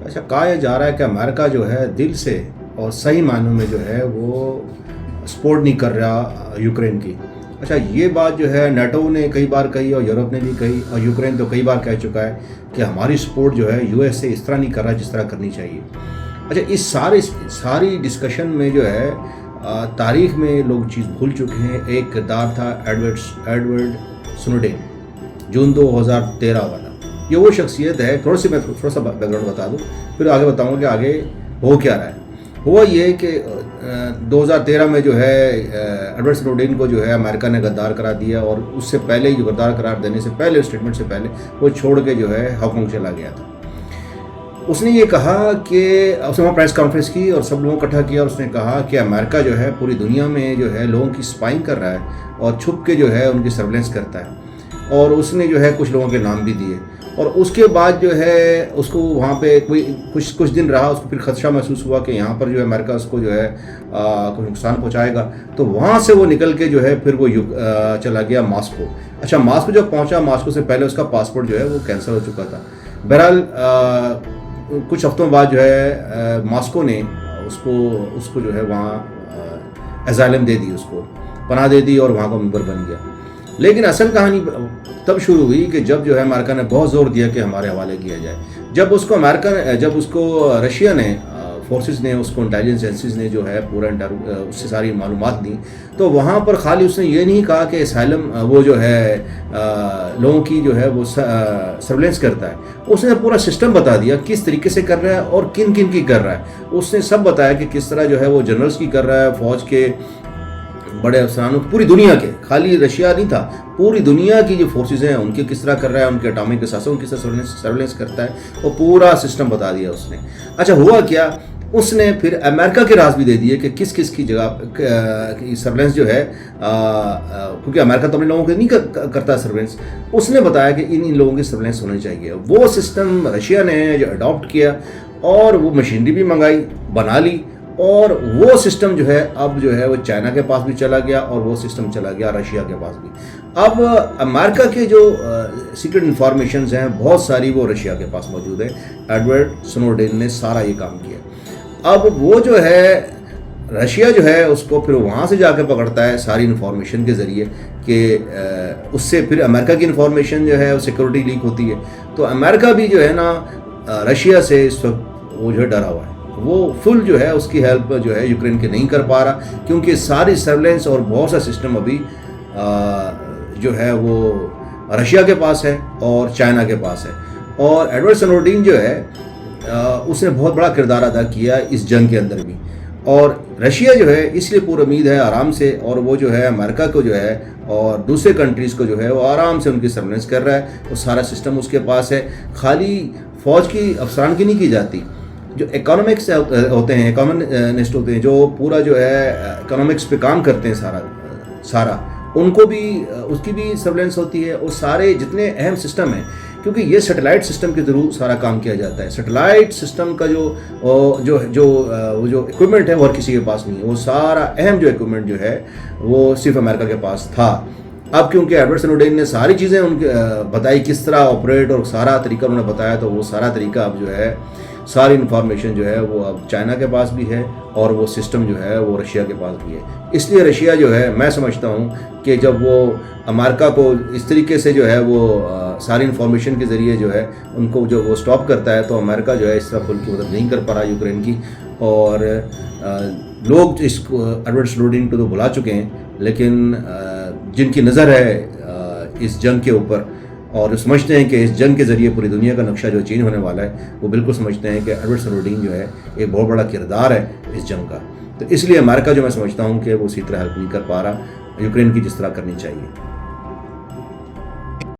اچھا، کہا جا رہا ہے کہ امریکہ جو ہے دل سے اور صحیح معنوں میں جو ہے وہ سپورٹ نہیں کر رہا یوکرین کی. اچھا، یہ بات جو ہے نیٹو نے کئی بار کہی اور یورپ نے بھی کہی اور یوکرین تو کئی بار کہہ چکا ہے کہ ہماری سپورٹ جو ہے یو ایس اے اس طرح نہیں کر رہا جس طرح کرنی چاہیے. اچھا، اس ساری ڈسکشن میں جو ہے تاریخ میں لوگ چیز بھول چکے ہیں. ایک کردار تھا ایڈورڈ سنوڈین، جون 2013 والا. یہ وہ شخصیت ہے، تھوڑا سا بیک گراؤنڈ بتا دوں پھر آگے بتاؤں کہ آگے ہو کیا رہا ہے. ہوا یہ کہ 2013 میں جو ہے ایڈورڈ سنوڈین کو جو ہے امریکہ نے غدار قرار دیا، اور اس سے پہلے ہی غدار قرار دینے سے پہلے اسٹیٹمنٹ سے پہلے وہ چھوڑ کے جو ہے ہانگ کانگ چلا گیا تھا. اس نے یہ کہا کہ اس نے وہاں پریس کانفرنس کی اور سب لوگوں کو اکٹھا کیا، اور اس نے کہا کہ امریکہ جو ہے پوری دنیا میں جو ہے لوگوں کی اسپائنگ کر رہا ہے اور چھپ کے جو ہے ان کی سرویلنس کرتا ہے. اور اس نے جو ہے کچھ لوگوں کے نام بھی دیے. اور اس کے بعد جو ہے اس کو وہاں پہ کچھ دن رہا، اس کو پھر خدشہ محسوس ہوا کہ یہاں پر جو ہے امریکہ اس کو جو ہے کوئی نقصان پہنچائے گا. تو وہاں سے وہ نکل کے جو ہے پھر وہ چلا گیا ماسکو. اچھا، ماسکو جب پہنچا، ماسکو سے پہلے اس کا پاسپورٹ جو ہے وہ کینسل ہو چکا تھا. بہرحال کچھ ہفتوں بعد جو ہے ماسکو نے اس کو جو ہے وہاں ایزائلم دے دی، اس کو پناہ دے دی اور وہاں کا ممبر بن گیا. لیکن اصل کہانی تب شروع ہوئی کہ جب جو ہے امریکہ نے بہت زور دیا کہ ہمارے حوالے کیا جائے. جب اس کو رشیا نے فورسز نے، اس کو انٹیلیجنس ایجنسیز نے جو ہے پورا اس سے ساری معلومات دی، تو وہاں پر خالی اس نے یہ نہیں کہا کہ اسائلم وہ جو ہے لوگوں کی جو ہے وہ سرویلنس کرتا ہے. اس نے پورا سسٹم بتا دیا کس طریقے سے کر رہا ہے اور کن کی کر رہا ہے. اس نے سب بتایا کہ کس طرح جو ہے وہ جنرلز کی کر رہا ہے، فوج کے بڑے افسرانوں، پوری دنیا کے، خالی رشیا نہیں تھا، پوری دنیا کی جو فورسز ہیں ان کے کس طرح کر رہا ہے، ان کے اٹامک اثاثوں کی کس طرح سرویلنس کرتا ہے، وہ پورا سسٹم بتا دیا اس نے. اچھا، ہوا کیا، اس نے پھر امریکہ کے راز بھی دے دیے کہ کس کی جگہ سرویلنس جو ہے، کیونکہ امریکہ تو اپنے لوگوں کے نہیں کرتا سرویلنس. اس نے بتایا کہ ان لوگوں کی سرویلنس ہونی چاہیے. وہ سسٹم رشیا نے جو اڈاپٹ کیا اور وہ مشینری بھی منگائی، بنا لی، اور وہ سسٹم جو ہے اب جو ہے وہ چائنا کے پاس بھی چلا گیا اور وہ سسٹم چلا گیا رشیا کے پاس بھی. اب امریکہ کے جو سیکرٹ انفارمیشنز ہیں بہت ساری وہ رشیا کے پاس موجود ہیں. ایڈورڈ سنوڈین نے سارا یہ کام کیا. اب وہ جو ہے رشیا جو ہے اس کو پھر وہاں سے جا کے پکڑتا ہے ساری انفارمیشن کے ذریعے کہ اس سے پھر امریکہ کی انفارمیشن جو ہے وہ سیکورٹی لیک ہوتی ہے. تو امریکہ بھی جو ہے نا رشیا سے اس وقت وہ جو ہے ڈرا ہوا ہے. وہ فل جو ہے اس کی ہیلپ جو ہے یوکرین کے نہیں کر پا رہا، کیونکہ ساری سرویلنس اور بہت سا سسٹم ابھی جو ہے وہ رشیا کے پاس ہے اور چائنا کے پاس ہے. اور ایڈورڈ سنوڈین جو ہے اس نے بہت بڑا کردار ادا کیا اس جنگ کے اندر بھی. اور رشیا جو ہے اس لیے پور امید ہے آرام سے، اور وہ جو ہے امریکہ کو جو ہے اور دوسرے کنٹریز کو جو ہے وہ آرام سے ان کی سرویلنس کر رہا ہے. وہ سارا سسٹم اس کے پاس ہے. خالی فوج کی افسران کی نہیں کی جاتی، جو اکانومکس ہوتے ہیں، اکانومسٹ ہوتے ہیں، جو پورا جو ہے اکانومکس پہ کام کرتے ہیں سارا ان کو بھی اس کی بھی سرویلنس ہوتی ہے. اور سارے جتنے اہم سسٹم ہیں، کیونکہ یہ سیٹلائٹ سسٹم کے ضرور سارا کام کیا جاتا ہے. سیٹلائٹ سسٹم کا جو اکوپمنٹ ہے وہ ہر کسی کے پاس نہیں ہے. وہ سارا اہم جو اکوپمنٹ جو ہے وہ صرف امریکہ کے پاس تھا. اب کیونکہ ایڈورڈ سنوڈین نے ساری چیزیں ان کے بتائی کس طرح آپریٹ اور سارا طریقہ انہوں نے بتایا، تو وہ سارا طریقہ اب جو ہے ساری انفارمیشن جو ہے وہ اب چائنا کے پاس بھی ہے اور وہ سسٹم جو ہے وہ رشیا کے پاس بھی ہے. اس لیے رشیا جو ہے میں سمجھتا ہوں کہ جب وہ امریکہ کو اس طریقے سے جو ہے وہ ساری انفارمیشن کے ذریعے جو ہے ان کو جو وہ سٹاپ کرتا ہے، تو امریکہ جو ہے اس طرح کھل کی مدد نہیں کر پا رہا یوکرین کی. اور لوگ اس کو ایڈورڈ سنوڈین کو تو بلا چکے ہیں، لیکن جن کی نظر ہے اس جنگ کے اوپر اور سمجھتے ہیں کہ اس جنگ کے ذریعے پوری دنیا کا نقشہ جو چینج ہونے والا ہے، وہ بالکل سمجھتے ہیں کہ ایڈورڈ سنوڈین جو ہے ایک بہت بڑا کردار ہے اس جنگ کا. تو اس لیے امریکہ جو میں سمجھتا ہوں کہ وہ اسی طرح ہیلپ نہیں کر پا رہا یوکرین کی جس طرح کرنی چاہیے.